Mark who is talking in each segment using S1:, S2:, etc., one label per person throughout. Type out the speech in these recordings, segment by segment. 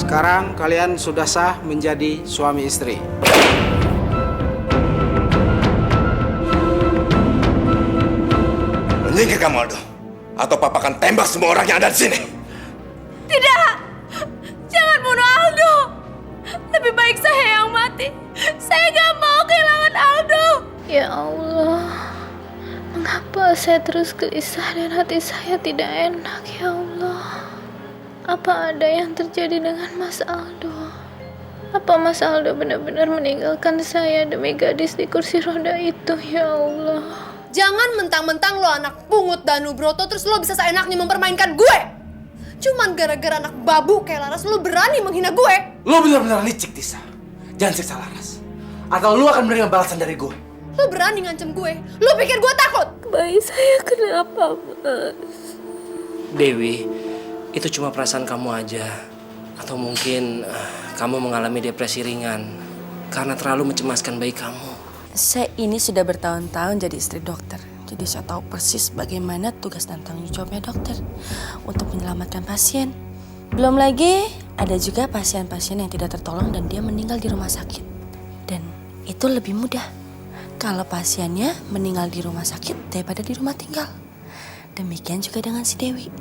S1: Sekarang kalian sudah sah menjadi suami istri.
S2: Menyingkir kamu, Aldo. Atau Papa akan tembak semua orang yang ada di sini.
S3: Tidak! Jangan bunuh Aldo! Lebih baik saya yang mati. Saya gak mau kehilangan Aldo.
S4: Ya Allah, mengapa saya terus gelisah dan hati saya tidak enak, ya Allah? Apa ada yang terjadi dengan Mas Aldo? Apa Mas Aldo benar-benar meninggalkan saya demi gadis di kursi roda itu, ya Allah?
S3: Jangan mentang-mentang lo anak pungut Danu Broto terus lo bisa seenaknya mempermainkan gue. Cuman gara-gara anak babu kayak Laras lo berani menghina gue.
S5: Lo benar-benar licik, Tisa. Jangan siksa Laras. Atau lo akan menerima balasan dari gue.
S3: Lo berani ngancem gue. Lo pikir gue takut?
S4: Bayi saya kenapa, Mas?
S6: Dewi, itu cuma perasaan kamu aja. Atau mungkin kamu mengalami depresi ringan karena terlalu mencemaskan bayi kamu.
S7: Saya ini sudah bertahun-tahun jadi istri dokter. Jadi saya tahu persis bagaimana tugas dan tanggung jawabnya dokter untuk menyelamatkan pasien. Belum lagi ada juga pasien-pasien yang tidak tertolong dan dia meninggal di rumah sakit. Dan itu lebih mudah kalau pasiennya meninggal di rumah sakit daripada di rumah tinggal. Demikian juga dengan si Dewi.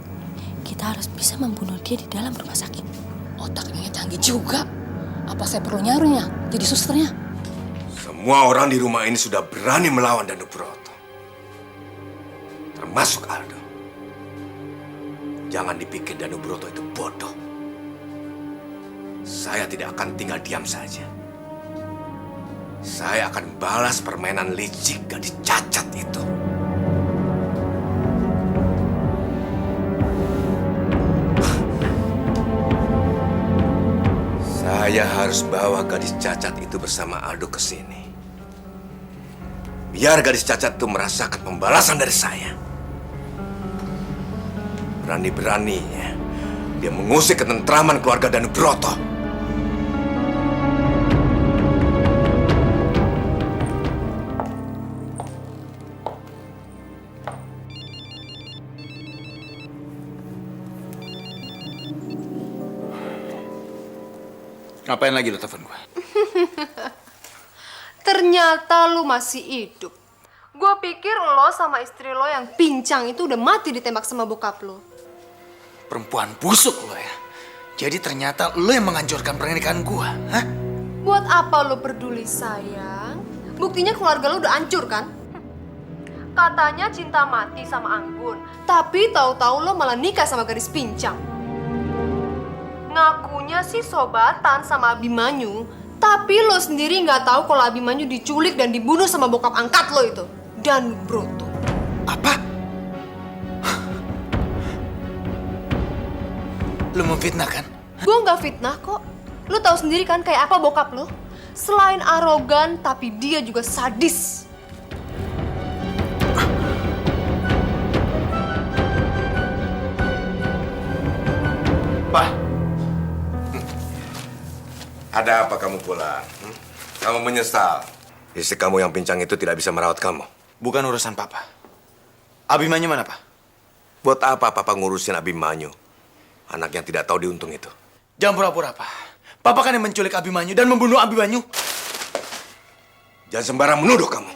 S7: Kita harus bisa membunuh dia di dalam rumah sakit.
S8: Otaknya canggih juga. Apa saya perlu nyarunya jadi susternya?
S2: Semua orang di rumah ini sudah berani melawan Danu Broto. Termasuk Aldo. Jangan dipikir Danu Broto itu bodoh. Saya tidak akan tinggal diam saja. Saya akan balas permainan licik gadis cacat itu. Saya harus bawa gadis cacat itu bersama Aldo ke sini. Biar gadis cacat itu merasakan pembalasan dari saya. Berani-beraninya dia mengusik ketentraman keluarga Danu Broto.
S5: Ngapain lagi lo telepon gue?
S3: Ternyata lu masih hidup. Gue pikir lo sama istri lo yang pincang itu udah mati ditembak sama bokap lo.
S5: Perempuan busuk lo ya. Jadi ternyata lo yang menghancurkan pernikahan gue, hah?
S3: Buat apa lo peduli sayang? Buktinya keluarga lo udah hancur kan? Katanya cinta mati sama Anggun, tapi tahu-tahu lo malah nikah sama gadis pincang. Ngakunya sih sobatan sama Abimanyu, tapi lo sendiri nggak tahu kalau Abimanyu diculik dan dibunuh sama bokap angkat lo itu, Danu Broto.
S5: Apa? Lo memfitnah kan?
S3: Gue nggak fitnah kok. Lo tahu sendiri kan kayak apa bokap lo? Selain arogan, tapi dia juga sadis.
S2: Pak, ada apa kamu pulang? Kamu menyesal. Istri kamu yang pincang itu tidak bisa merawat kamu.
S5: Bukan urusan Papa. Abimanyu mana, Pak?
S2: Buat apa Papa ngurusin Abimanyu? Anak yang tidak tahu diuntung itu.
S5: Jangan pura-pura, Pak. Papa kan yang menculik Abimanyu dan membunuh Abimanyu.
S2: Jangan sembarang menuduh kamu.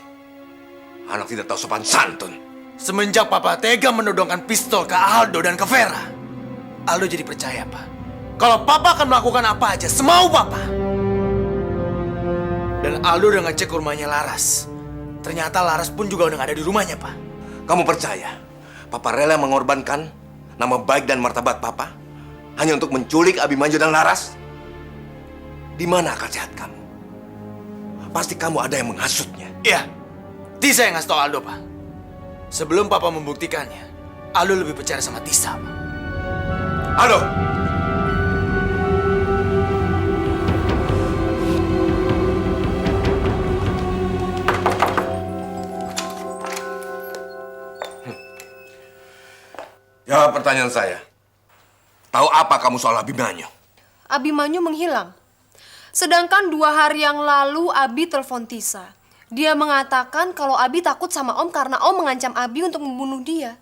S2: Anak tidak tahu sopan santun.
S5: Semenjak Papa tega menodongkan pistol ke Aldo dan ke Vera, Aldo jadi percaya, Pak. Kalau Papa akan melakukan apa aja, semau Papa. Dan Aldo udah ngecek ke rumahnya Laras. Ternyata Laras pun juga udah gak ada di rumahnya, Pak.
S2: Kamu percaya Papa rela mengorbankan nama baik dan martabat Papa hanya untuk menculik Abimanyu dan Laras? Di mana akal sehat kamu? Pasti kamu ada yang menghasutnya.
S5: Iya, Tisa yang ngasih tau Aldo, Pak. Sebelum Papa membuktikannya, Aldo lebih percaya sama Tisa, Pak.
S2: Aldo! Jawab pertanyaan saya. Tahu apa kamu soal Abimanyu?
S3: Abimanyu menghilang. Sedangkan 2 hari yang lalu Abi telepon Tisa. Dia mengatakan kalau Abi takut sama Om karena Om mengancam Abi untuk membunuh dia.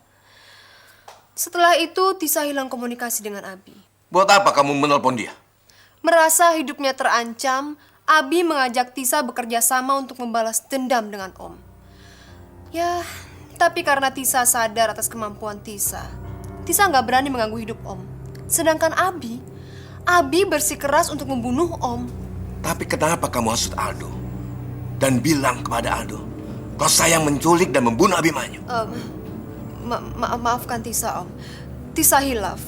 S3: Setelah itu Tisa hilang komunikasi dengan Abi.
S2: Buat apa kamu menelpon dia?
S3: Merasa hidupnya terancam, Abi mengajak Tisa bekerja sama untuk membalas dendam dengan Om. Ya, tapi karena Tisa sadar atas kemampuan Tisa nggak berani mengganggu hidup Om. Sedangkan Abi bersikeras untuk membunuh Om.
S2: Tapi kenapa kamu hasut Aldo? Dan bilang kepada Aldo, kalau saya yang menculik dan membunuh Abimanyu.
S3: Maafkan Tisa, Om. Tisa hilaf.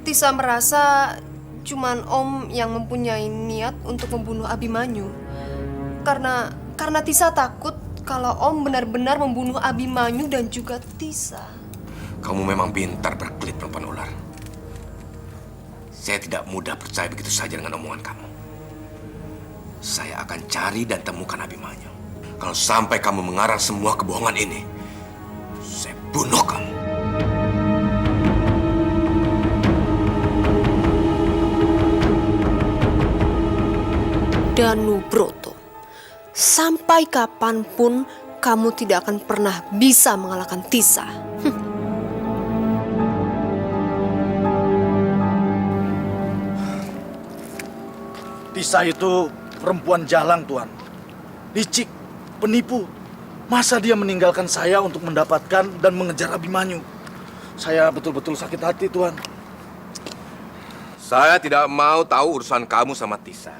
S3: Tisa merasa cuman Om yang mempunyai niat untuk membunuh Abimanyu. Karena Tisa takut kalau Om benar-benar membunuh Abimanyu dan juga Tisa.
S2: Kamu memang pintar berkelit, perempuan ular. Saya tidak mudah percaya begitu saja dengan omongan kamu. Saya akan cari dan temukan Abimanyu. Kalau sampai kamu mengarang semua kebohongan ini, saya bunuh kamu.
S3: Danubroto, sampai kapanpun kamu tidak akan pernah bisa mengalahkan Tisa.
S5: Tisa itu perempuan jalang, Tuan. Licik, penipu. Masa dia meninggalkan saya untuk mendapatkan dan mengejar Abimanyu? Saya betul-betul sakit hati, Tuan.
S2: Saya tidak mau tahu urusan kamu sama Tisa.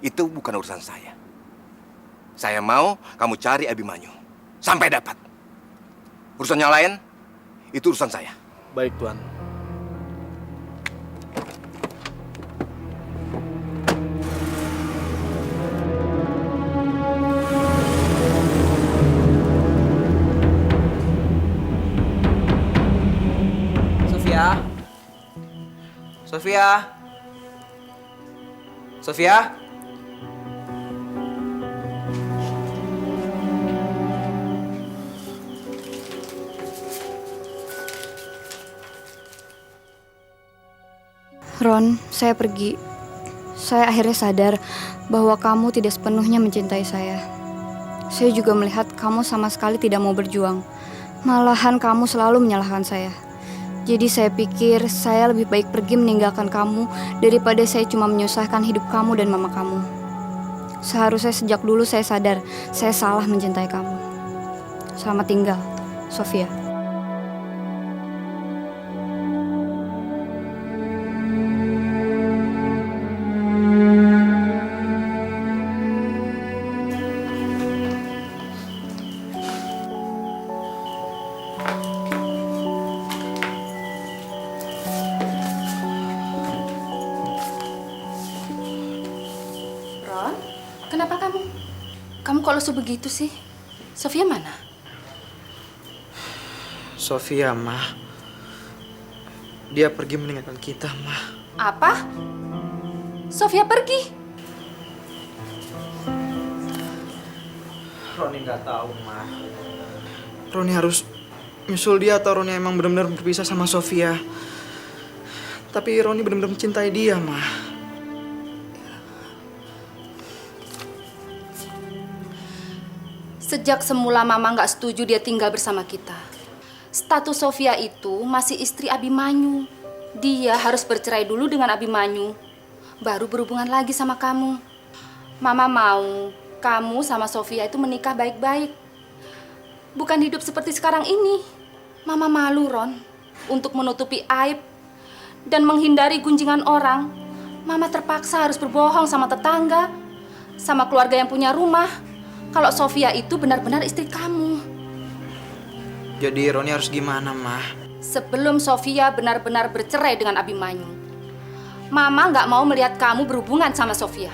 S2: Itu bukan urusan saya. Saya mau kamu cari Abimanyu sampai dapat. Urusan yang lain, itu urusan saya.
S5: Baik, Tuan.
S1: Sofia?
S9: Ron, saya pergi. Saya akhirnya sadar bahwa kamu tidak sepenuhnya mencintai saya. Saya juga melihat kamu sama sekali tidak mau berjuang. Malahan kamu selalu menyalahkan saya. Jadi saya pikir saya lebih baik pergi meninggalkan kamu daripada saya cuma menyusahkan hidup kamu dan mama kamu. Seharusnya sejak dulu saya sadar saya salah mencintai kamu. Selamat tinggal, Sofia.
S7: Kenapa kamu? Kamu kok lesu begitu sih? Sofia mana?
S1: Sofia, Mah. Dia pergi meninggalkan kita, Mah.
S7: Apa? Sofia pergi?
S1: Roni nggak tahu, Mah. Roni harus nyusul dia atau Roni emang benar-benar berpisah sama Sofia. Tapi Roni benar-benar mencintai dia, Mah.
S7: Sejak semula Mama nggak setuju dia tinggal bersama kita. Status Sofia itu masih istri Abimanyu. Dia harus bercerai dulu dengan Abimanyu, baru berhubungan lagi sama kamu. Mama mau kamu sama Sofia itu menikah baik-baik. Bukan hidup seperti sekarang ini. Mama malu, Ron, untuk menutupi aib dan menghindari gunjingan orang. Mama terpaksa harus berbohong sama tetangga, sama keluarga yang punya rumah, kalau Sofia itu benar-benar istri kamu.
S1: Jadi Roni harus gimana, Mah?
S7: Sebelum Sofia benar-benar bercerai dengan Abimanyu, Mama nggak mau melihat kamu berhubungan sama Sofia.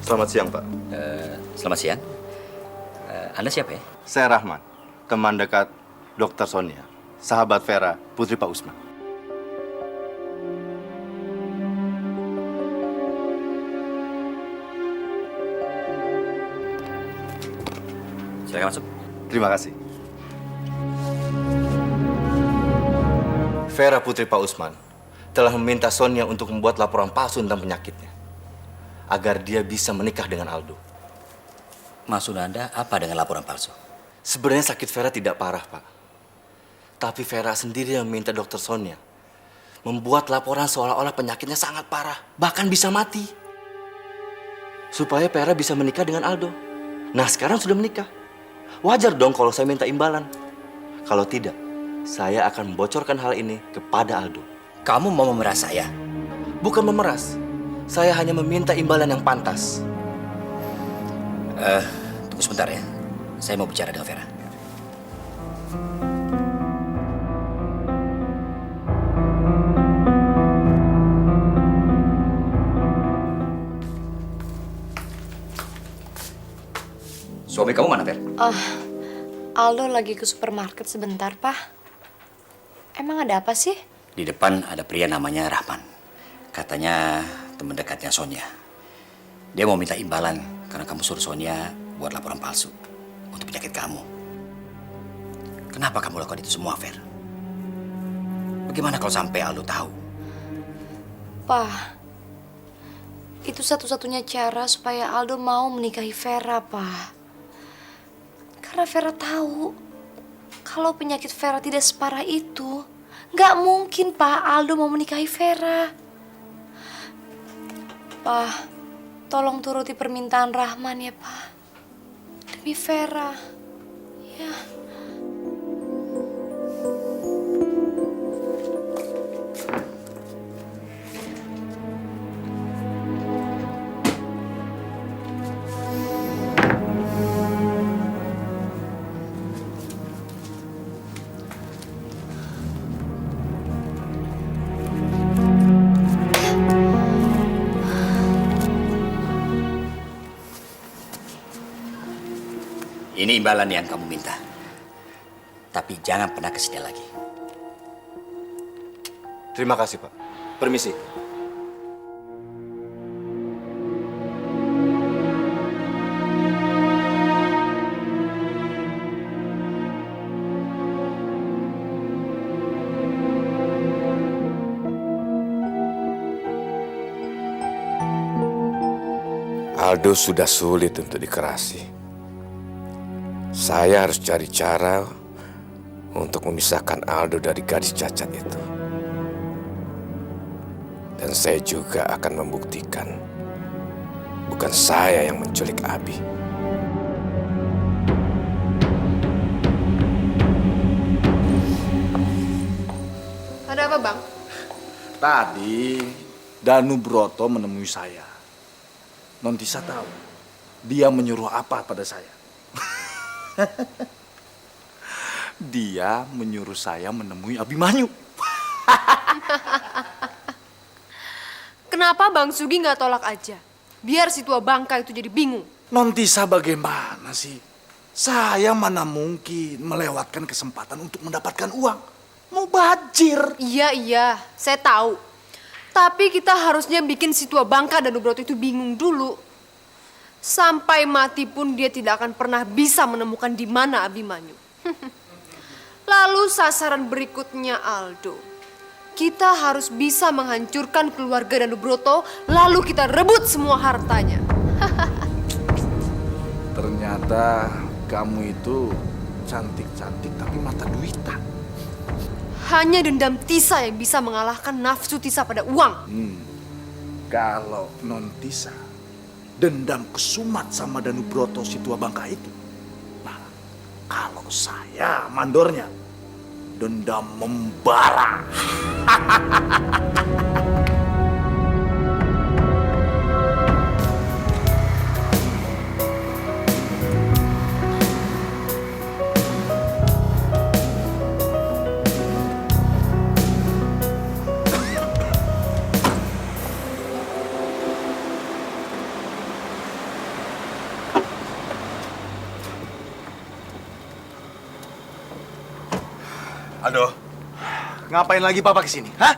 S10: Selamat siang, Pak.
S11: Selamat siang. Anda siapa ya?
S10: Saya Rahman, teman dekat Dr. Sonia, sahabat Vera, putri Pak Usman.
S11: Silakan masuk.
S10: Terima kasih. Vera putri Pak Usman telah meminta Sonia untuk membuat laporan palsu tentang penyakitnya agar dia bisa menikah dengan Aldo.
S11: Maksud Anda apa dengan laporan palsu?
S10: Sebenarnya sakit Vera tidak parah, Pak. Tapi Vera sendiri yang meminta dokter Sonia membuat laporan seolah-olah penyakitnya sangat parah, bahkan bisa mati. Supaya Vera bisa menikah dengan Aldo. Nah, sekarang sudah menikah. Wajar dong kalau saya minta imbalan. Kalau tidak, saya akan membocorkan hal ini kepada Aldo.
S11: Kamu mau memeras saya?
S10: Bukan memeras. Saya hanya meminta imbalan yang pantas.
S11: Tunggu sebentar ya. Saya mau bicara dengan Vera. Suami kamu mana, Ver?
S7: Aldo lagi ke supermarket sebentar, Pak. Emang ada apa sih?
S11: Di depan ada pria namanya Rahman. Katanya teman dekatnya Sonia. Dia mau minta imbalan karena kamu suruh Sonia buat laporan palsu untuk penyakit kamu. Kenapa kamu lakukan itu semua, Ver? Bagaimana kalau sampai Aldo tahu?
S7: Pak, itu satu-satunya cara supaya Aldo mau menikahi Vera, Pak. Karena Vera tahu kalau penyakit Vera tidak separah itu. Nggak mungkin, Pak, Aldo mau menikahi Vera. Pak, tolong turuti permintaan Rahman ya, Pak. Demi Vera. Ya.
S11: Ini imbalan yang kamu minta. Tapi jangan pernah ke sini lagi.
S10: Terima kasih, Pak. Permisi.
S12: Aldo sudah sulit untuk dikerasi. Saya harus cari cara untuk memisahkan Aldo dari gadis cacat itu. Dan saya juga akan membuktikan bukan saya yang menculik Abi.
S3: Ada apa, Bang?
S5: Tadi Danu Broto menemui saya. Nontisa tahu dia menyuruh apa pada saya. Dia menyuruh saya menemui Abimanyu.
S3: Kenapa Bang Sugi nggak tolak aja? Biar si tua bangka itu jadi bingung.
S5: Nontisa bagaimana sih? Saya mana mungkin melewatkan kesempatan untuk mendapatkan uang. Mau bajir.
S3: Iya, saya tahu. Tapi kita harusnya bikin si tua bangka dan Broto itu bingung dulu. Sampai mati pun dia tidak akan pernah bisa menemukan di mana Abimanyu. Lalu sasaran berikutnya Aldo. Kita harus bisa menghancurkan keluarga Danubroto, lalu kita rebut semua hartanya.
S5: Ternyata kamu itu cantik-cantik tapi mata duitan.
S3: Hanya dendam Tisa yang bisa mengalahkan nafsu Tisa pada uang.
S5: Kalau non Tisa dendam kesumat sama Danubroto si tua bangka itu. Nah, kalau saya mandornya dendam membara.
S2: Aldo,
S5: Ngapain lagi Papa kesini? Hah?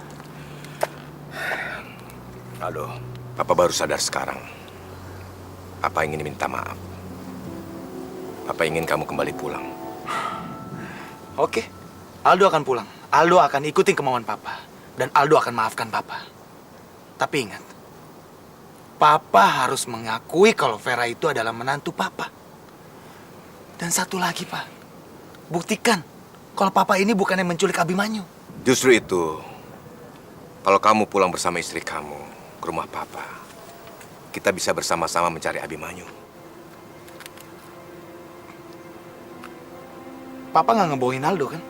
S12: Aldo, Papa baru sadar sekarang. Papa ingin minta maaf.
S2: Papa ingin kamu kembali pulang.
S5: Oke, Aldo akan pulang. Aldo akan ikutin kemauan Papa. Dan Aldo akan maafkan Papa. Tapi ingat, Papa harus mengakui kalau Vera itu adalah menantu Papa. Dan satu lagi, Pak. Buktikan kalau Papa ini bukan yang menculik Abimanyu.
S2: Justru itu, kalau kamu pulang bersama istri kamu ke rumah Papa, kita bisa bersama-sama mencari Abimanyu.
S5: Papa nggak ngebohongin Aldo kan?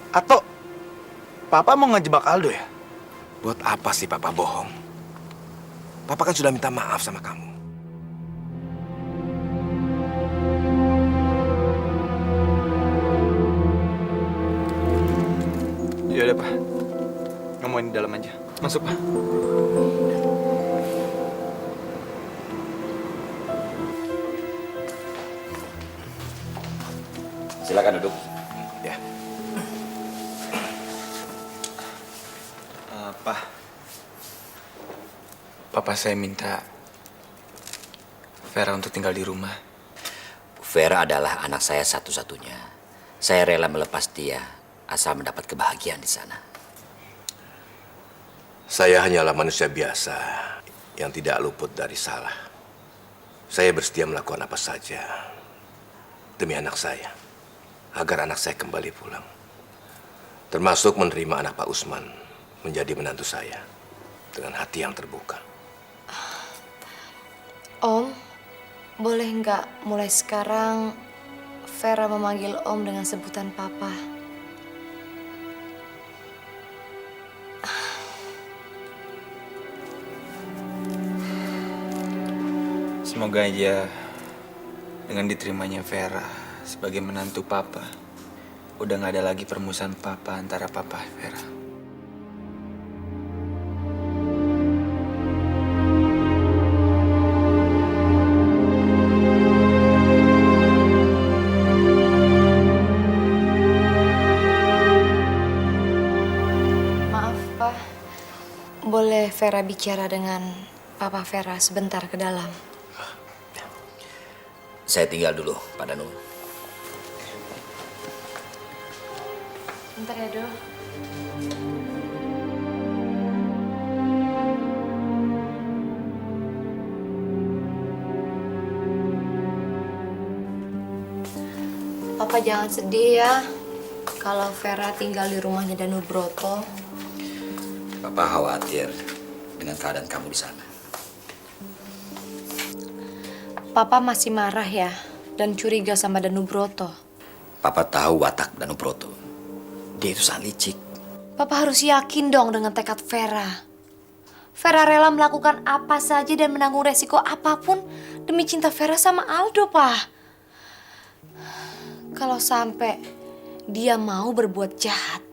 S5: Atau Papa mau ngejebak Aldo ya?
S2: Buat apa sih Papa bohong? Papa kan sudah minta maaf sama kamu.
S1: Ya udah, Pak. Ngomongin di dalam aja. Masuk, Pak.
S11: Silakan duduk.
S2: Ya.
S1: Pak. Papa saya minta Vera untuk tinggal di rumah.
S11: Vera adalah anak saya satu-satunya. Saya rela melepas dia asal mendapat kebahagiaan di sana.
S2: Saya hanyalah manusia biasa yang tidak luput dari salah. Saya bersedia melakukan apa saja demi anak saya, agar anak saya kembali pulang. Termasuk menerima anak Pak Usman menjadi menantu saya dengan hati yang terbuka.
S9: Om, boleh nggak mulai sekarang Vera memanggil Om dengan sebutan Papa?
S1: Semoga aja dengan diterimanya Vera sebagai menantu Papa, udah nggak ada lagi permusuhan Papa antara Papa dan Vera.
S9: Maaf, Pak. Boleh Vera bicara dengan Papa Vera sebentar ke dalam?
S11: Saya tinggal dulu, Pak Danu.
S9: Bentar ya, Do. Papa jangan sedih ya kalau Vera tinggal di rumahnya Danu Broto.
S11: Papa khawatir dengan keadaan kamu di sana.
S9: Papa masih marah ya dan curiga sama Danu Broto.
S11: Papa tahu watak Danu Broto. Dia itu sangat licik.
S9: Papa harus yakin dong dengan tekad Vera. Vera rela melakukan apa saja dan menanggung resiko apapun demi cinta Vera sama Aldo, Pak. Kalau sampai dia mau berbuat jahat,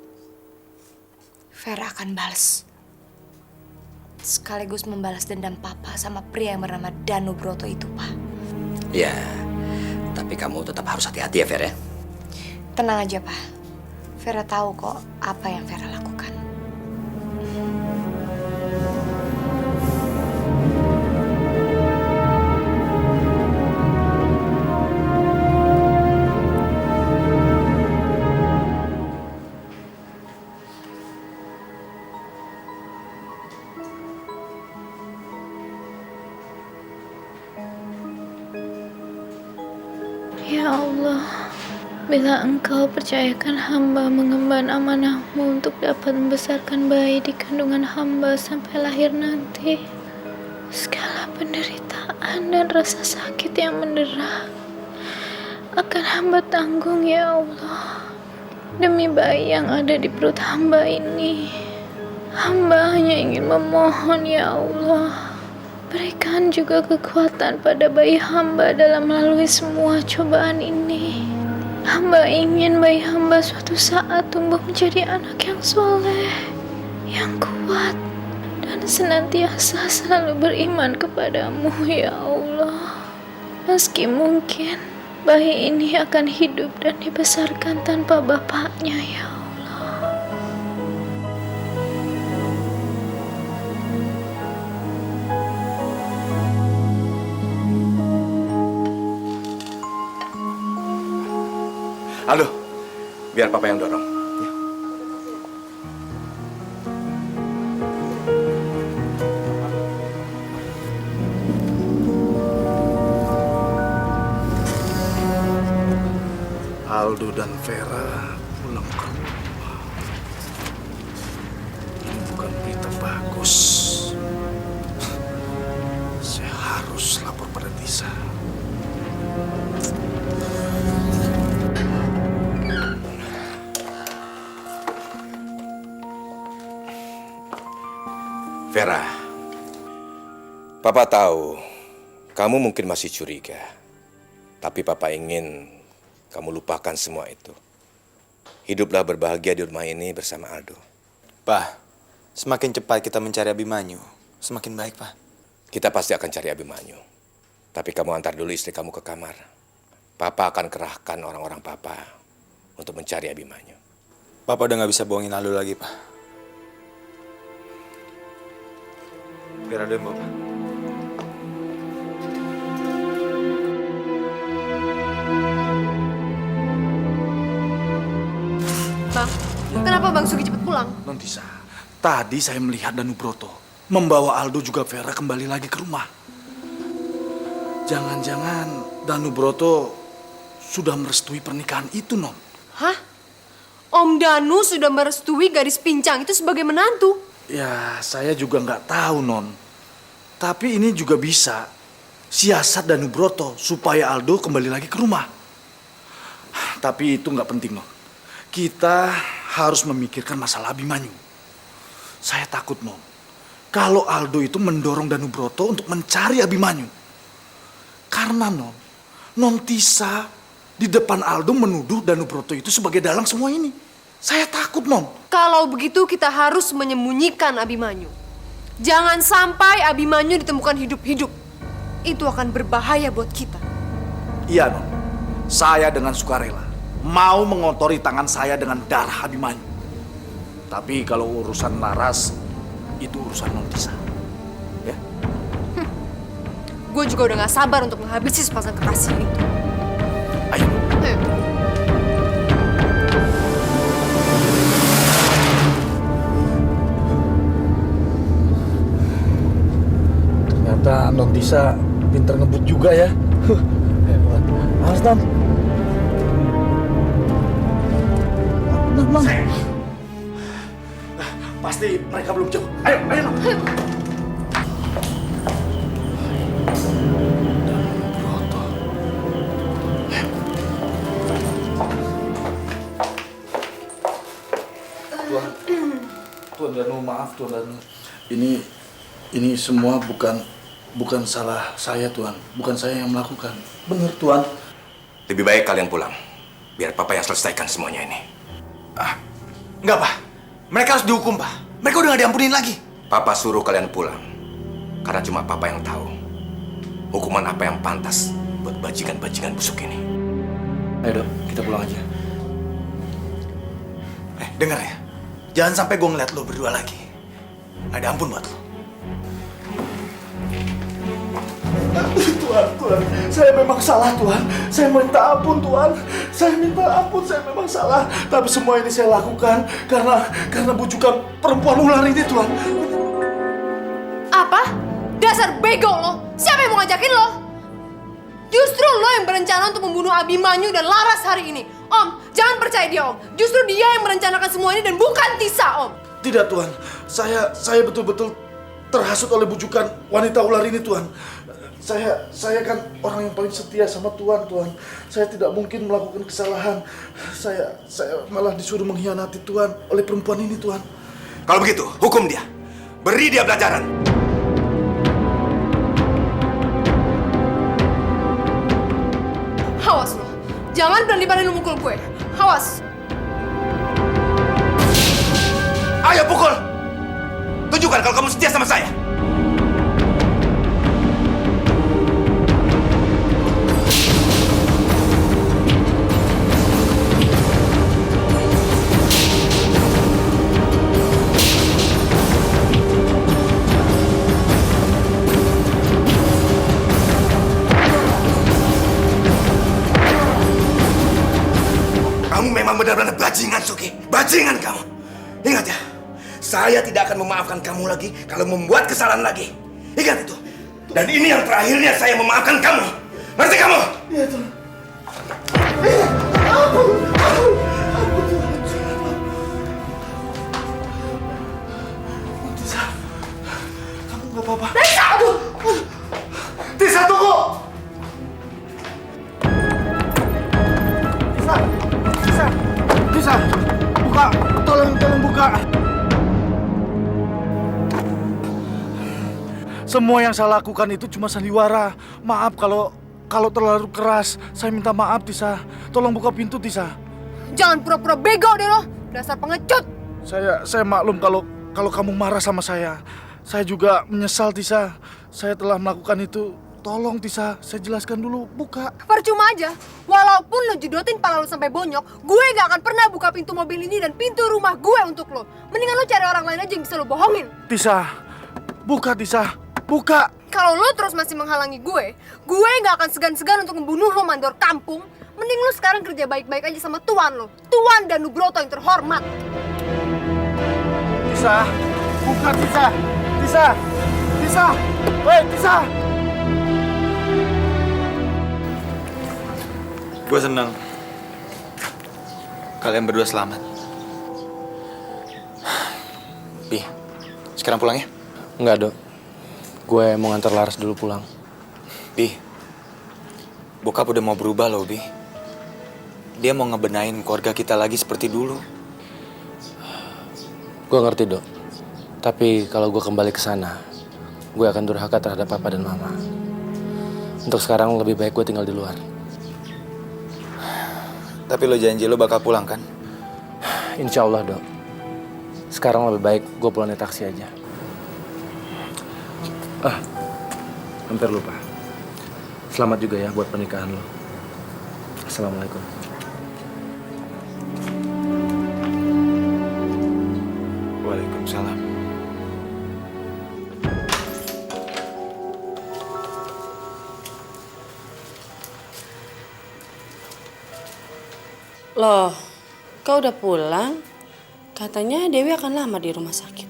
S9: Vera akan balas. Sekaligus membalas dendam Papa sama pria yang bernama Danu Broto itu, Pak.
S11: Ya, tapi kamu tetap harus hati-hati ya, Vera.
S9: Tenang aja, Pak. Vera tahu kok apa yang Vera lakukan.
S4: Ya Allah, bila Engkau percayakan hamba mengemban amanahmu untuk dapat membesarkan bayi di kandungan hamba sampai lahir nanti, segala penderitaan dan rasa sakit yang mendera akan hamba tanggung ya Allah. Demi bayi yang ada di perut hamba ini, hamba hanya ingin memohon ya Allah, berikan juga kekuatan pada bayi hamba dalam melalui semua cobaan ini. Hamba ingin bayi hamba suatu saat tumbuh menjadi anak yang soleh, yang kuat, dan senantiasa selalu beriman kepadamu ya Allah. Meski mungkin bayi ini akan hidup dan dibesarkan tanpa bapaknya ya Allah.
S2: Aldo, biar papa yang dorong. Ya.
S5: Aldo dan Vera pulang ke rumah. Ini bukan berita bagus. Saya harus lapor pada Tisa.
S12: Vera, Papa tahu kamu mungkin masih curiga. Tapi Papa ingin kamu lupakan semua itu. Hiduplah berbahagia di rumah ini bersama Aldo.
S13: Pak, semakin cepat kita mencari Abimanyu, semakin baik, Pak.
S12: Kita pasti akan cari Abimanyu. Tapi kamu antar dulu istri kamu ke kamar. Papa akan kerahkan orang-orang Papa untuk mencari Abimanyu.
S13: Papa udah gak bisa bohongin Aldo lagi, Pak. Biar ada yang bawa, Pak.
S3: Bang, kenapa Bang Sugi cepat pulang?
S5: Non Tisa, tadi saya melihat Danubroto membawa Aldo juga Vera kembali lagi ke rumah. Jangan-jangan Danubroto sudah merestui pernikahan itu, Non.
S3: Hah? Om Danu sudah merestui gadis pincang itu sebagai menantu?
S5: Ya, saya juga nggak tahu, Non. Tapi ini juga bisa siasat Danubroto supaya Aldo kembali lagi ke rumah. Tapi itu nggak penting, Non. Kita harus memikirkan masalah Abimanyu. Saya takut, Non. Kalau Aldo itu mendorong Danubroto untuk mencari Abimanyu. Karena, Non Tisa di depan Aldo menuduh Danubroto itu sebagai dalang semua ini. Saya takut, Non.
S3: Kalau begitu kita harus menyembunyikan Abimanyu. Jangan sampai Abimanyu ditemukan hidup-hidup. Itu akan berbahaya buat kita.
S5: Iya, Non. Saya dengan sukarela mau mengotori tangan saya dengan darah Abimanyu. Tapi kalau urusan Laras, itu urusan Non Tisa. Ya?
S3: Gue juga udah gak sabar untuk menghabisi sepasang kekasih itu.
S5: Ayo.
S3: Ayo.
S5: Ternyata Non Tisa pinter ngebut juga ya. Hebat. Awas, Non. Non. Pasti mereka belum jauh. Ayo, Non. Tuan Danu, maaf Tuan Danu. Ini semua bukan salah saya, Tuan. Bukan saya yang melakukan. Benar, Tuan.
S2: Lebih baik kalian pulang. Biar Papa yang selesaikan semuanya ini.
S13: Enggak, Pak. Mereka harus dihukum, Pak. Mereka udah gak diampunin lagi.
S2: Papa suruh kalian pulang. Karena cuma Papa yang tahu hukuman apa yang pantas buat bajingan-bajingan busuk ini.
S5: Ayo, Dok. Kita pulang aja.
S13: Dengar ya. Jangan sampai gue ngeliat lo berdua lagi. Gak ada ampun buat lo.
S5: Tuhan, saya memang salah, Tuhan. Saya minta ampun, Tuhan. Saya minta ampun, saya memang salah. Tapi semua ini saya lakukan karena bujukan perempuan ular ini, Tuhan.
S3: Apa? Dasar bego lo! Siapa yang mau ngajakin lo? Justru lo yang berencana untuk membunuh Abimanyu dan Laras hari ini. Om, jangan percaya dia, Om. Justru dia yang merencanakan semua ini dan bukan Tisa, Om.
S5: Tidak, Tuhan. Saya betul-betul terhasut oleh bujukan wanita ular ini, Tuhan. Saya kan orang yang paling setia sama Tuhan, Tuhan. Saya tidak mungkin melakukan kesalahan. Saya malah disuruh mengkhianati Tuhan oleh perempuan ini, Tuhan.
S2: Kalau begitu, hukum dia. Beri dia pelajaran.
S3: Awas lo. Jangan berani-berani lo mukul gue. Awas.
S2: Ayo pukul. Tunjukkan kalau kamu setia sama saya. benar-benar bajingan, Suki. Bajingan kamu. Ingat ya, saya tidak akan memaafkan kamu lagi kalau membuat kesalahan lagi. Ingat itu. Dan ini yang terakhirnya saya memaafkan kamu. Ngerti kamu? Iya, Tuhan.
S5: Tisa, kamu nggak apa-apa? Tisa! Aduh! Tisa, tunggu! Tisa, buka, tolong buka. Semua yang saya lakukan itu cuma sandiwara. Maaf kalau terlalu keras. Saya minta maaf, Tisa. Tolong buka pintu, Tisa.
S3: Jangan pura-pura bego deh lo, dasar pengecut.
S5: Saya maklum kalau kamu marah sama saya. Saya juga menyesal, Tisa. Saya telah melakukan itu. Tolong, Tisa, saya jelaskan dulu. Buka.
S3: Percuma aja. Walaupun lo jedotin pala lo sampai bonyok, gue gak akan pernah buka pintu mobil ini dan pintu rumah gue untuk lo. Mendingan lo cari orang lain aja yang bisa lo bohongin.
S5: Tisa, buka, Tisa. Buka.
S3: Kalau lo terus masih menghalangi gue gak akan segan-segan untuk membunuh lo, mandor kampung. Mending lo sekarang kerja baik-baik aja sama tuan lo. Tuan dan Nugroto yang terhormat.
S5: Tisa, buka, Tisa. Tisa, Tisa, woi, Tisa.
S13: Gue senang. Kalian berdua selamat. Bi, sekarang pulang ya?
S6: Enggak, Dok. Gue mau nganter Laras dulu pulang.
S13: Bi, bokap udah mau berubah loh, Bi. Dia mau ngebenain keluarga kita lagi seperti dulu.
S6: Gue ngerti, Dok. Tapi kalau gue kembali ke sana, gue akan durhaka terhadap papa dan mama. Untuk sekarang lebih baik gue tinggal di luar.
S13: Tapi lo janji lo bakal pulang kan?
S6: Insya Allah, Dok. Sekarang lebih baik gue pulang naik taksi aja. Hampir lupa. Selamat juga ya buat pernikahan lo. Assalamualaikum.
S13: Waalaikumsalam.
S7: Loh, kau udah pulang? Katanya Dewi akan lama di rumah sakit.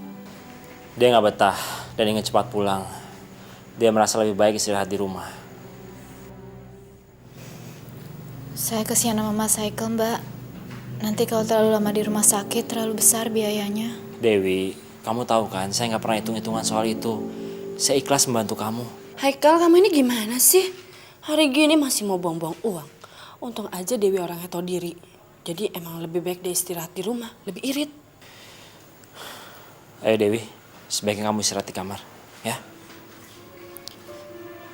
S6: Dia nggak betah dan ingin cepat pulang. Dia merasa lebih baik istirahat di rumah.
S4: Saya kesian sama Mas Haikal, Mbak. Nanti kalau terlalu lama di rumah sakit, terlalu besar biayanya.
S6: Dewi, kamu tahu kan, saya nggak pernah hitung-hitungan soal itu. Saya ikhlas membantu kamu.
S7: Haikal, kamu ini gimana sih? Hari gini masih mau buang-buang uang. Untung aja Dewi orangnya tahu diri. Jadi emang lebih baik dia istirahat di rumah, lebih irit.
S6: Ayo Dewi, sebaiknya kamu istirahat di kamar, ya?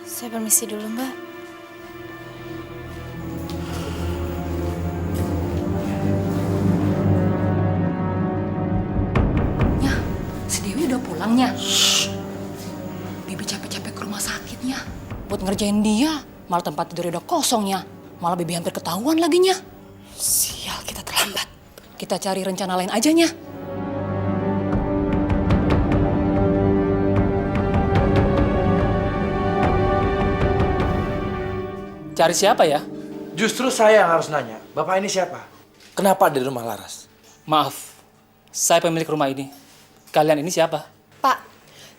S4: Saya permisi dulu, Mbak.
S8: Ya, si Dewi udah pulangnya. Bibi capek-capek ke rumah sakitnya. Buat ngerjain dia, malah tempat tidurnya udah kosongnya. Malah Bibi hampir ketahuan laginya. Sial, kita terlambat. Kita cari rencana lain ajanya.
S6: Cari siapa ya?
S1: Justru saya yang harus nanya. Bapak ini siapa?
S6: Kenapa ada di rumah Laras? Maaf, saya pemilik rumah ini. Kalian ini siapa?
S3: Pak,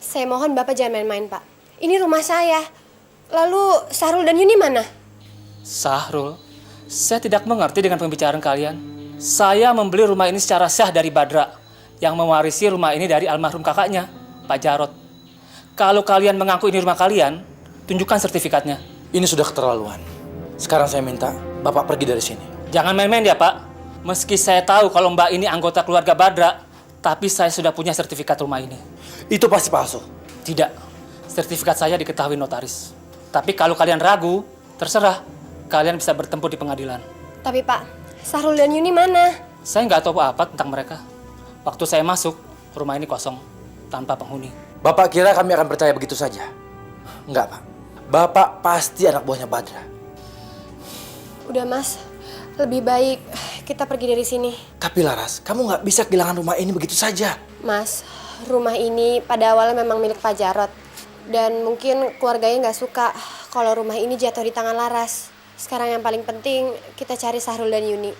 S3: saya mohon Bapak jangan main-main, Pak. Ini rumah saya. Lalu Sahrul dan Yuni mana?
S6: Sahrul? Saya tidak mengerti dengan pembicaraan kalian. Saya membeli rumah ini secara sah dari Badra, yang mewarisi rumah ini dari almarhum kakaknya, Pak Jarot. Kalau kalian mengaku ini rumah kalian, tunjukkan sertifikatnya.
S1: Ini sudah keterlaluan. Sekarang saya minta Bapak pergi dari sini.
S6: Jangan main-main ya, Pak. Meski saya tahu kalau Mbak ini anggota keluarga Badra, tapi saya sudah punya sertifikat rumah ini.
S1: Itu pasti palsu.
S6: Tidak. Sertifikat saya diketahui notaris. Tapi kalau kalian ragu, terserah. Kalian bisa bertempur di pengadilan.
S3: Tapi Pak, Sahrul dan Yuni mana?
S6: Saya nggak tahu apa tentang mereka. Waktu saya masuk, rumah ini kosong, tanpa penghuni.
S1: Bapak kira kami akan percaya begitu saja? Enggak, Pak. Bapak pasti anak buahnya Badra.
S3: Udah Mas, lebih baik kita pergi dari sini.
S1: Tapi Laras, kamu nggak bisa kehilangan rumah ini begitu saja.
S3: Mas, rumah ini pada awalnya memang milik Pak Jarot. Dan mungkin keluarganya nggak suka kalau rumah ini jatuh di tangan Laras. Sekarang yang paling penting kita cari Sahrul dan Yuni.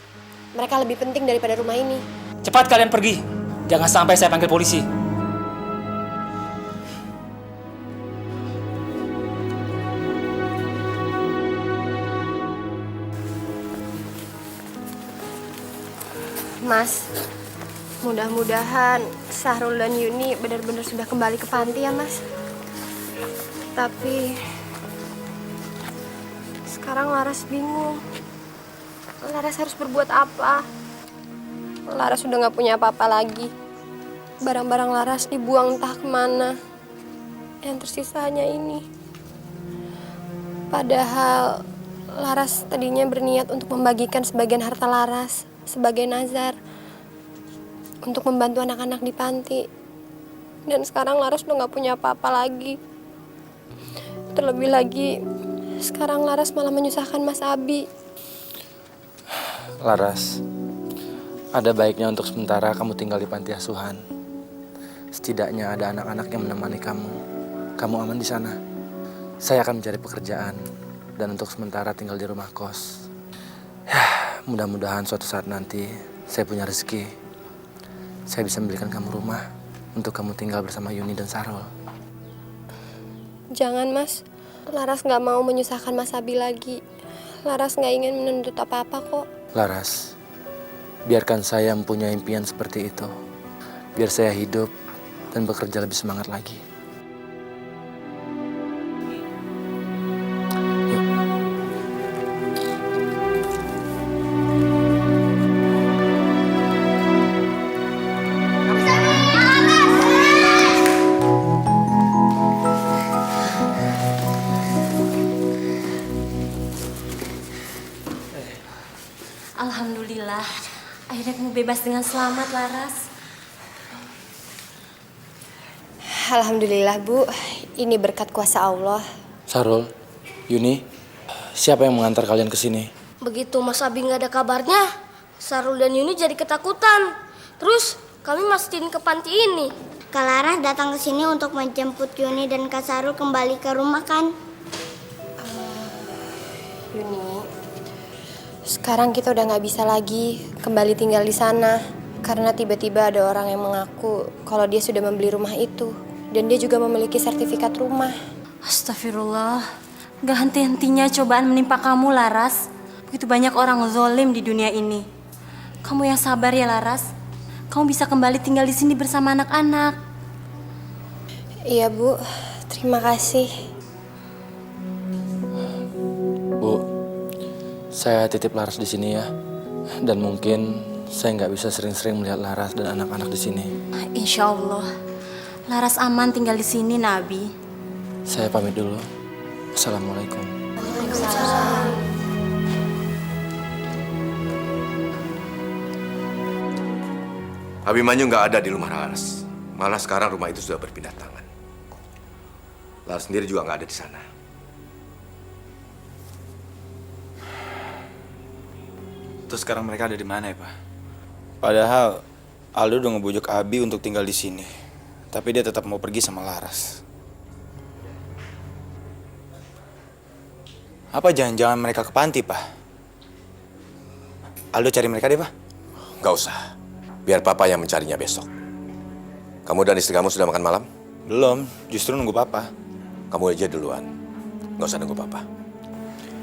S3: Mereka lebih penting daripada rumah ini.
S6: Cepat kalian pergi. Jangan sampai saya panggil polisi.
S3: Mas, mudah-mudahan Sahrul dan Yuni benar-benar sudah kembali ke panti ya, Mas. Tapi sekarang Laras bingung. Laras harus berbuat apa? Laras sudah nggak punya apa-apa lagi. Barang-barang Laras dibuang entah kemana. Yang tersisa hanya ini. Padahal Laras tadinya berniat untuk membagikan sebagian harta Laras sebagai nazar untuk membantu anak-anak di panti. Dan sekarang Laras udah nggak punya apa-apa lagi. Terlebih lagi, sekarang Laras malah menyusahkan Mas Abi.
S13: Laras, ada baiknya untuk sementara kamu tinggal di panti asuhan. Setidaknya ada anak-anak yang menemani kamu. Kamu aman di sana. Saya akan mencari pekerjaan dan untuk sementara tinggal di rumah kos. Mudah-mudahan suatu saat nanti saya punya rezeki. Saya bisa membelikan kamu rumah untuk kamu tinggal bersama Yuni dan Sarul.
S3: Jangan, Mas. Laras nggak mau menyusahkan Mas Abi lagi. Laras nggak ingin menuntut apa-apa kok.
S13: Laras, biarkan saya mempunyai impian seperti itu. Biar saya hidup dan bekerja lebih semangat lagi.
S7: Alhamdulillah, akhirnya kamu bebas dengan selamat, Laras.
S3: Alhamdulillah, Bu. Ini berkat kuasa Allah.
S13: Sarul, Yuni, siapa yang mengantar kalian ke sini?
S14: Begitu Mas Abi nggak ada kabarnya, Sarul dan Yuni jadi ketakutan. Terus kami masukin ke panti ini.
S15: Kak Laras datang ke sini untuk menjemput Yuni dan Kak Sarul kembali ke rumah kan?
S3: Yuni, sekarang kita udah nggak bisa lagi kembali tinggal di sana karena tiba-tiba ada orang yang mengaku kalau dia sudah membeli rumah itu dan dia juga memiliki sertifikat rumah.
S7: Astagfirullah, gak henti-hentinya cobaan menimpa kamu, Laras. Begitu banyak orang zolim di dunia ini. Kamu yang sabar ya, Laras. Kamu bisa kembali tinggal di sini bersama anak-anak.
S3: Iya, Bu. Terima kasih.
S13: Bu, saya titip Laras di sini ya. Dan mungkin saya nggak bisa sering-sering melihat Laras dan anak-anak di sini.
S7: Insya Allah, Laras aman tinggal di sini, Nabi.
S13: Saya pamit dulu. Assalamualaikum.
S3: Waalaikumsalam.
S2: Abimanyu nggak ada di rumah Laras. Malah sekarang rumah itu sudah berpindah tangan. Laras sendiri juga nggak ada di sana.
S13: Terus sekarang mereka ada di mana ya, Pak? Padahal Aldo udah ngebujuk Abi untuk tinggal di sini. Tapi dia tetap mau pergi sama Laras. Apa jangan-jangan mereka ke panti, Pak? Aldo cari mereka deh, Pak.
S12: Gak usah. Biar papa yang mencarinya besok. Kamu dan istri kamu sudah makan malam?
S13: Belum, justru nunggu papa.
S12: Kamu aja duluan. Gak usah nunggu papa.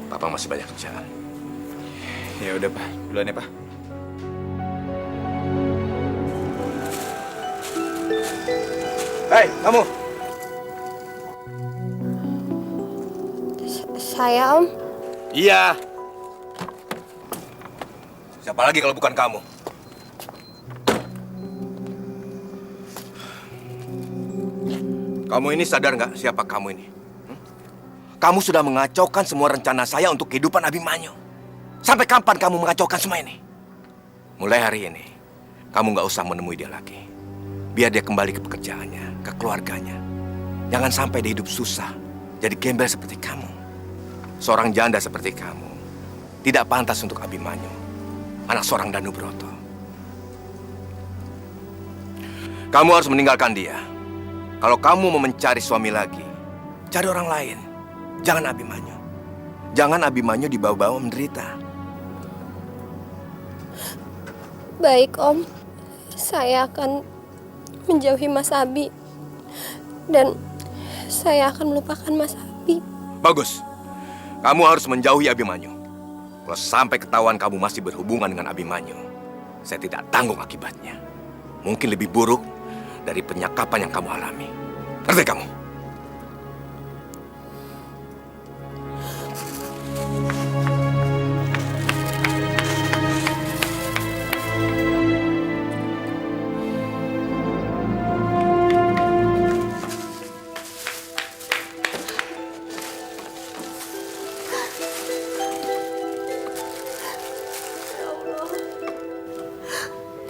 S2: Papa masih banyak kerjaan.
S13: Ya udah, Pak. Duluan ya, Pak.
S2: Hei, kamu!
S3: Saya, Om.
S2: Iya. Siapa lagi kalau bukan kamu? Kamu ini sadar nggak siapa kamu ini? Kamu sudah mengacaukan semua rencana saya untuk kehidupan Abimanyu. Sampai kapan kamu mengacaukan semua ini? Mulai hari ini, kamu nggak usah menemui dia lagi. Biar dia kembali ke pekerjaannya, ke keluarganya. Jangan sampai dia hidup susah, jadi gembel seperti kamu. Seorang janda seperti kamu tidak pantas untuk Abimanyu, anak seorang Danubroto. Kamu harus meninggalkan dia. Kalau kamu mau mencari suami lagi, cari orang lain. Jangan Abimanyu. Jangan Abimanyu dibawa-bawa menderita.
S3: Baik, Om. Saya akan menjauhi Mas Abi. Dan saya akan melupakan Mas Abi.
S2: Bagus. Kamu harus menjauhi Abimanyu. Kalau sampai ketahuan kamu masih berhubungan dengan Abimanyu, saya tidak tanggung akibatnya. Mungkin lebih buruk dari penyakapan yang kamu alami. Ngerti kamu?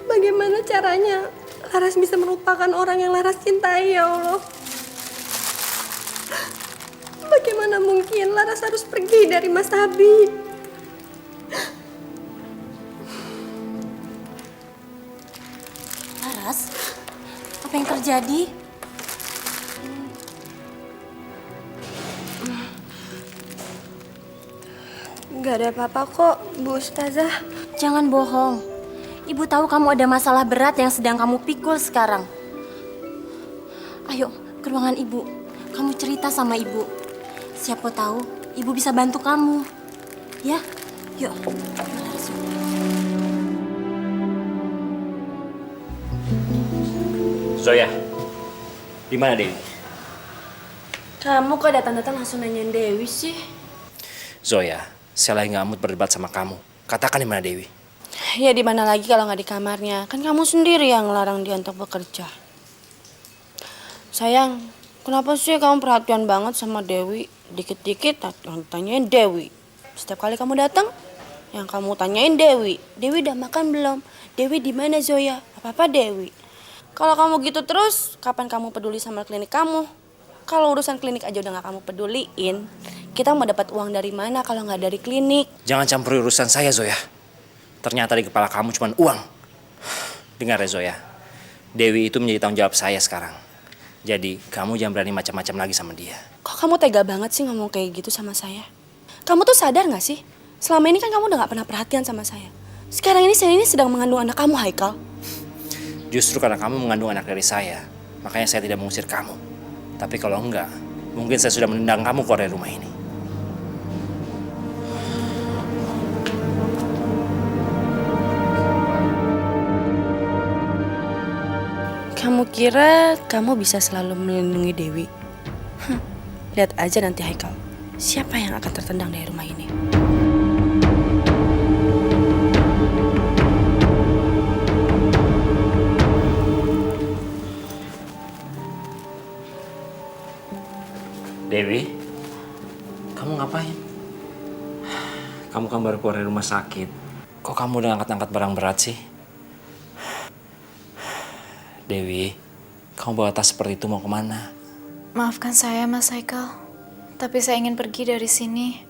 S3: Bagaimana caranya Laras bisa melupakan orang yang Laras cintai, ya Allah? Bagaimana mungkin Laras harus pergi dari Mas Abi?
S7: Laras, apa yang terjadi?
S3: Gak ada apa-apa kok, Bu Ustazah.
S7: Jangan bohong. Ibu tahu kamu ada masalah berat yang sedang kamu pikul sekarang. Ayo, ke ruangan ibu. Kamu cerita sama ibu. Siapa tahu ibu bisa bantu kamu. Ya, yuk.
S11: Zoya, di mana Dewi?
S7: Kamu kok datang-datang langsung nanyain Dewi sih?
S11: Zoya, saya lagi nggak mood berdebat sama kamu. Katakan di mana Dewi?
S7: Ya di mana lagi kalau nggak di kamarnya? Kan kamu sendiri yang ngelarang dia untuk bekerja. Sayang, kenapa sih kamu perhatian banget sama Dewi? Dikit-dikit tanyain Dewi. Setiap kali kamu datang, yang kamu tanyain Dewi. Dewi udah makan belum? Dewi di mana Zoya? Apa-apa Dewi. Kalau kamu gitu terus, kapan kamu peduli sama klinik kamu? Kalau urusan klinik aja udah nggak kamu peduliin, kita mau dapat uang dari mana kalau nggak dari klinik?
S11: Jangan campuri urusan saya, Zoya. Ternyata di kepala kamu cuma uang. Dengar ya, Zoya. Dewi itu menjadi tanggung jawab saya sekarang. Jadi, kamu jangan berani macam-macam lagi sama dia.
S7: Kok kamu tega banget sih ngomong kayak gitu sama saya? Kamu tuh sadar gak sih? Selama ini kan kamu udah gak pernah perhatian sama saya. Sekarang ini saya sedang mengandung anak kamu, Haikal.
S11: Justru karena kamu mengandung anak dari saya, makanya saya tidak mengusir kamu. Tapi kalau enggak, mungkin saya sudah menendang kamu keluar dari rumah ini.
S7: Kamu kira kamu bisa selalu melindungi Dewi? Lihat aja nanti Haikal, siapa yang akan tertendang dari rumah ini?
S11: Dewi, kamu ngapain? Kamu kan baru keluar dari rumah sakit. Kok kamu udah angkat-angkat barang berat sih? Dewi, kamu bawa tas seperti itu mau kemana?
S4: Maafkan saya, Mas Haikal. Tapi saya ingin pergi dari sini.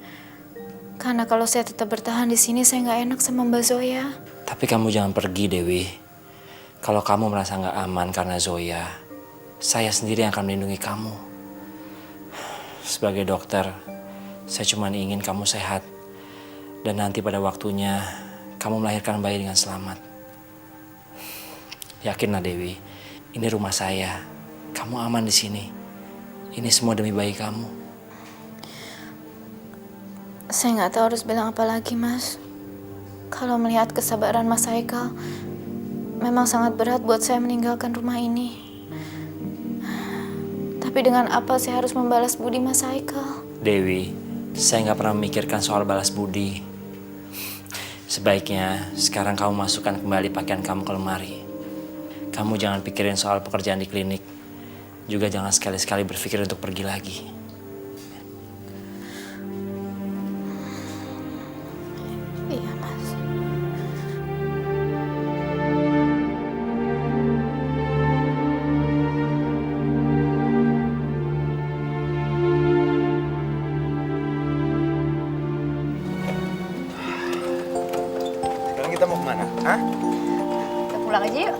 S4: Karena kalau saya tetap bertahan di sini, saya nggak enak sama Mbak Zoya.
S11: Tapi kamu jangan pergi, Dewi. Kalau kamu merasa nggak aman karena Zoya, saya sendiri yang akan melindungi kamu. Sebagai dokter, saya cuma ingin kamu sehat. Dan nanti pada waktunya, kamu melahirkan bayi dengan selamat. Yakinlah Dewi, ini rumah saya. Kamu aman di sini. Ini semua demi bayi kamu.
S4: Saya nggak tahu harus bilang apa lagi, Mas. Kalau melihat kesabaran Mas Haikal, memang sangat berat buat saya meninggalkan rumah ini. Tapi dengan apa saya harus membalas budi Mas Haikal?
S11: Dewi, saya nggak pernah memikirkan soal balas budi. Sebaiknya sekarang kamu masukkan kembali pakaian kamu ke lemari. Kamu jangan pikirin soal pekerjaan di klinik. Juga jangan sekali-sekali berpikir untuk pergi lagi.
S4: Iya, Mas.
S5: Sekarang kita mau kemana? Hah?
S9: Kita pulang aja yuk.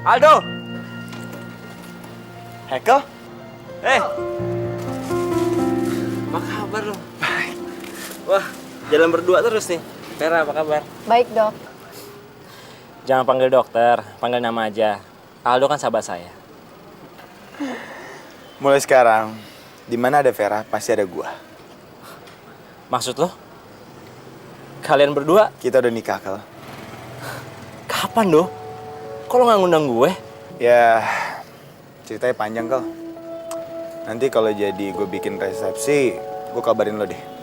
S13: Aldo! Heko? Apa kabar lo?
S5: Baik.
S16: Wah, jalan berdua terus nih. Vera, apa kabar?
S3: Baik, Dok.
S16: Jangan panggil dokter, panggil nama aja. Aldo kan sahabat saya.
S13: Mulai sekarang, di mana ada Vera, pasti ada gua.
S16: Maksud lo? Kalian berdua?
S13: Kita udah nikah, Kal.
S16: Kapan, Do? Kok lo nggak ngundang gue?
S13: Ya, ceritanya panjang, Kal. Nanti kalau jadi gue bikin resepsi, gue kabarin lo deh.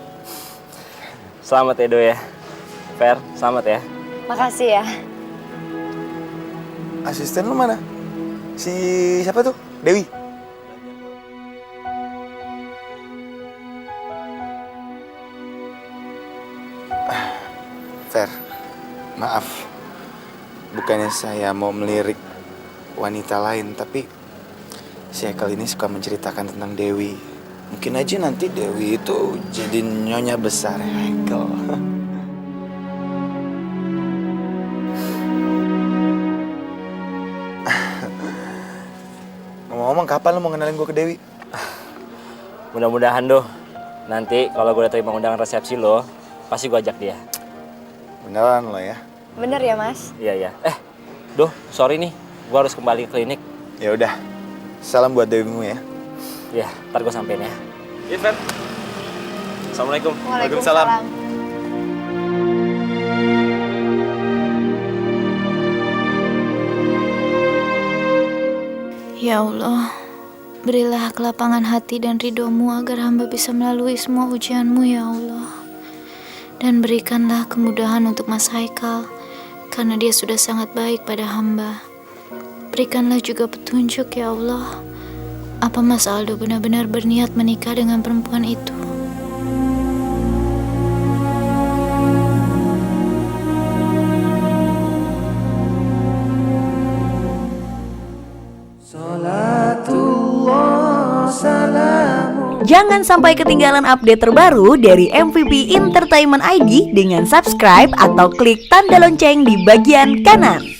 S16: Selamat ya, Do ya. Fer, selamat ya.
S9: Makasih ya.
S13: Asisten lo mana? Si siapa tuh? Dewi? Fer, maaf. Bukannya saya mau melirik wanita lain, tapi saya kali ini suka menceritakan tentang Dewi. Mungkin aja nanti Dewi itu jadi nyonya besar Michael. Ngomong-ngomong, kapan lo mau kenalin gue ke Dewi?
S16: Mudah-mudahan, Do. Nanti kalau gue udah terima undangan resepsi lo, pasti gue ajak dia.
S13: Beneran lo ya?
S9: Bener ya, Mas?
S16: Iya. Do, sorry nih. Gue harus kembali ke klinik.
S13: Ya udah. Salam buat Dewimu ya.
S16: Iya, ntar gue sampein ya. Iya, Fer. Assalamualaikum.
S9: Waalaikumsalam.
S4: Ya Allah, berilah kelapangan hati dan ridho-Mu agar hamba bisa melalui semua ujian-Mu ya Allah. Dan berikanlah kemudahan untuk Mas Haikal, karena dia sudah sangat baik pada hamba. Berikanlah juga petunjuk ya Allah. Apa Mas Aldo benar-benar berniat menikah dengan perempuan itu?
S17: Jangan sampai ketinggalan update terbaru dari MVP Entertainment ID dengan subscribe atau klik tanda lonceng di bagian kanan.